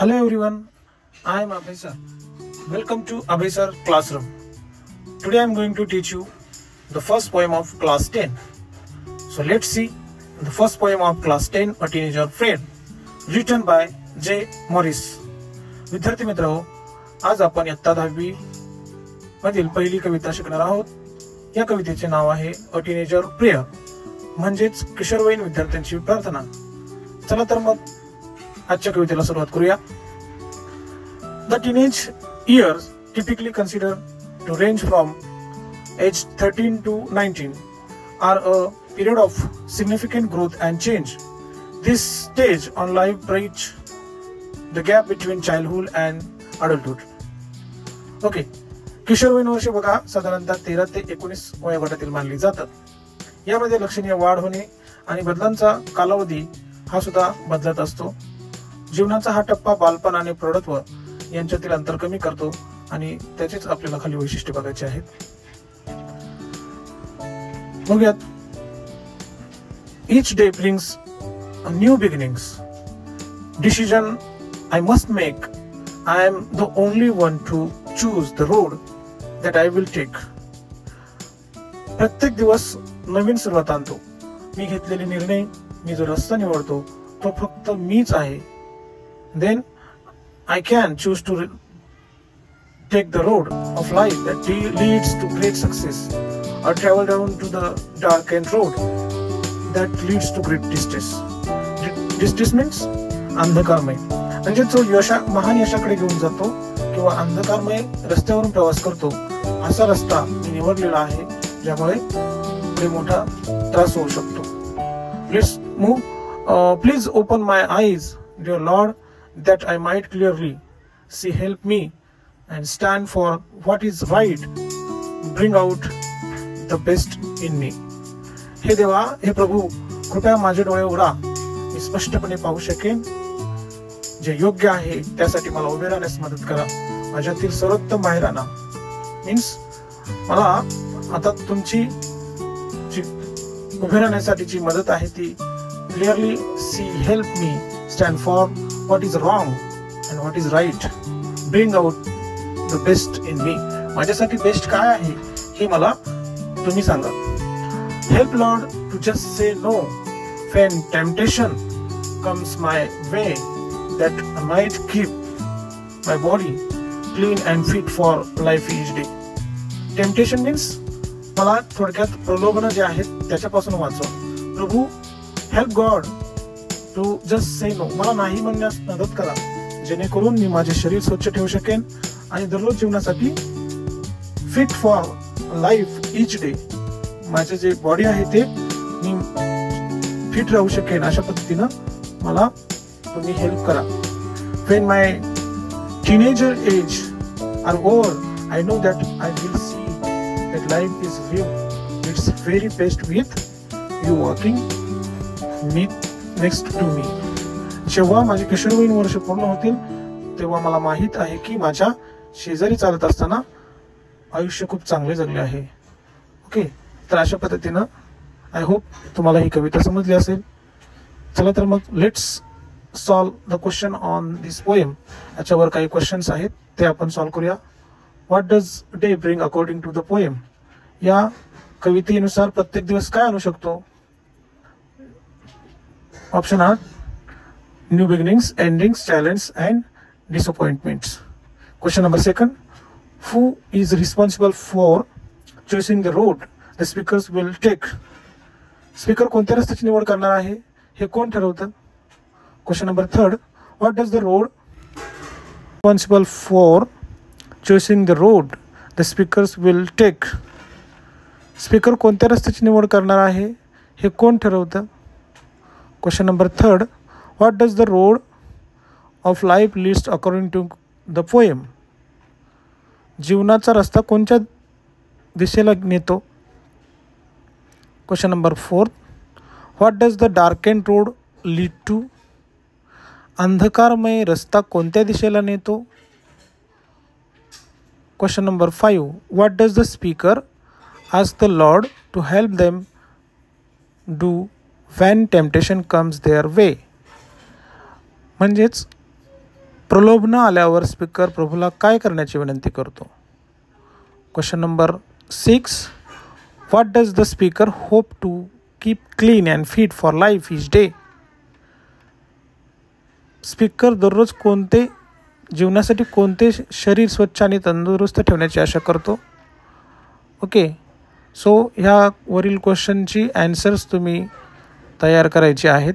Hello everyone, I am Abhay sir. Welcome to Abhay sir classroom. Today I am going to teach you the first poem of class 10. So let's see the first poem of class 10, A Teenager Friend, written by J. Morris. विद्यार्थी मित्रांनो, आज आपण इयत्ता 10वी मधील पहिली कविता शिकणार आहोत. या कवितेचे नाव आहे अ टीनेजर प्रेयर, म्हणजेच किशोरवयीन विद्यार्थ्यांची प्रार्थना. चला तर मग आजच्या कवितेला सुरुवात करूया. The teenage years, typically considered to range from age 13 to 19, are a period of significant growth and change. This stage on life bridge the gap between childhood and adulthood. Okay, किशोरवयीन वर्ष बघा साधारणतः 13 ते 19 वयोगटातील मानली जातात. यामध्ये लक्षणीय वाढ होणे आणि बदलांचा कालावधी हा सुद्धा बदलत असतो. जीवनाचा हा टप्पा बालपण आणि प्रौढत्व यांच्यातील अंतर कमी करतो आणि त्याचेच आपल्याला खाली वैशिष्ट्य बघायचे आहेत. बघूयात. Each day brings a new beginnings. Decision I must make. I am the only one to choose the road that I will take. प्रत्येक दिवस नवीन सुरुवात आणतो. मी घेतलेले निर्णय, मी जो रस्ता निवडतो तो फक्त मीच आहे. Then I can choose to take the road of life that leads to great success, or travel down to the darkened road that leads to great distress. Distress means अंधकारमय, म्हणजे जो महान यशाकडे घेऊन जातो किंवा अंधकारमय रस्त्यावरून प्रवास करतो असा रस्ता मी निवडलेला आहे, ज्यामुळे पुढे मोठा त्रास होऊ शकतो. Let's move. Please open my eyes, dear Lord, that I might clearly see. Help me and stand for what is right. Bring out the best in me. हे देवा, हे प्रभू, कृपया माझे डोळे उघडा, मी स्पष्टपणे पाहू शकेन. जे योग्य आहे त्यासाठी मला उभे राहण्यास मदत करा. माझ्यातील सर्वोत्तम बाहेर आणा. मीन्स मला आता तुमची जी उभे राहण्यासाठीची मदत आहे ती clearly C. Help me stand for what is wrong and what is right. Bring out the best in me. माझ्यासाठी बेस्ट काय आहे हे मला तुम्ही सांगा. Help Lord to just say no when temptation comes my way, that I might keep my body clean and fit for life each day. Temptation means मला थोडक्यात प्रलोभन जे आहेत त्याच्यापासून वाचवा. प्रभू, help God to just say no. मला नाही म्हणण्यास मदत करा, जेणेकरून मी माझे शरीर स्वच्छ ठेवू शकेन आणि दररोज जीवनासाठी fit for life each day, माझे जे बॉडी आहे ते मी फिट राहू शकेन अशा पद्धतीनं मला तुम्ही हेल्प करा. When my teenager age are over, I know that I will see that life is lived its very best with you walking next to me. जेव्हा माझे किशोरवयीन वर्ष पूर्ण होतील तेव्हा मला माहित आहे की माझ्या शेजारी चालत असताना आयुष्य खूप चांगले जगले आहे. ओके, तर अशा पद्धतीनं आय होप तुम्हाला ही कविता समजली असेल. चला तर मग let's solve the question on this poem. याच्यावर काही क्वेश्चन्स आहेत ते आपण सॉल्व करूया. What does day bring according to the poem. या कवितेनुसार प्रत्येक दिवस काय आणू शकतो. Option are new beginnings, endings, challenge and disappointments. Question number 2. Who is responsible for choosing the road the speakers will take? Speaker कोणत्या रस्त्याची निवड करणार आहे हे कोण ठरवतं. Question number 3. What does the road responsible for choosing the road the speakers will take? Speaker कोणत्या रस्त्याची निवड करणार आहे हे कोण ठरवतं. Question number 3. What does the road of life leads according to the poem? जीवनाचा रस्ता कोणत्या दिशेला नेतो. Question number 4. What does the darkened road lead to? अंधकारमय रस्ता कोणत्या दिशेला नेतो. Question number 5. What does the speaker ask the Lord to help them do when temptation comes their way? म्हणजेच प्रलोभन आल्यावर स्पीकर प्रभूला काय करण्याची विनंती करतो? Question number 6. What does the speaker hope to keep clean and fit for life each day? Speaker दररोज जीवनासाठी कोणते शरीर स्वच्छ आणि तंदुरुस्त ठेवण्याची आशा करतो? ओके, सो ह्या वरील क्वेश्चनची ॲन्सर्स तुम्ही तयार करायची आहेत.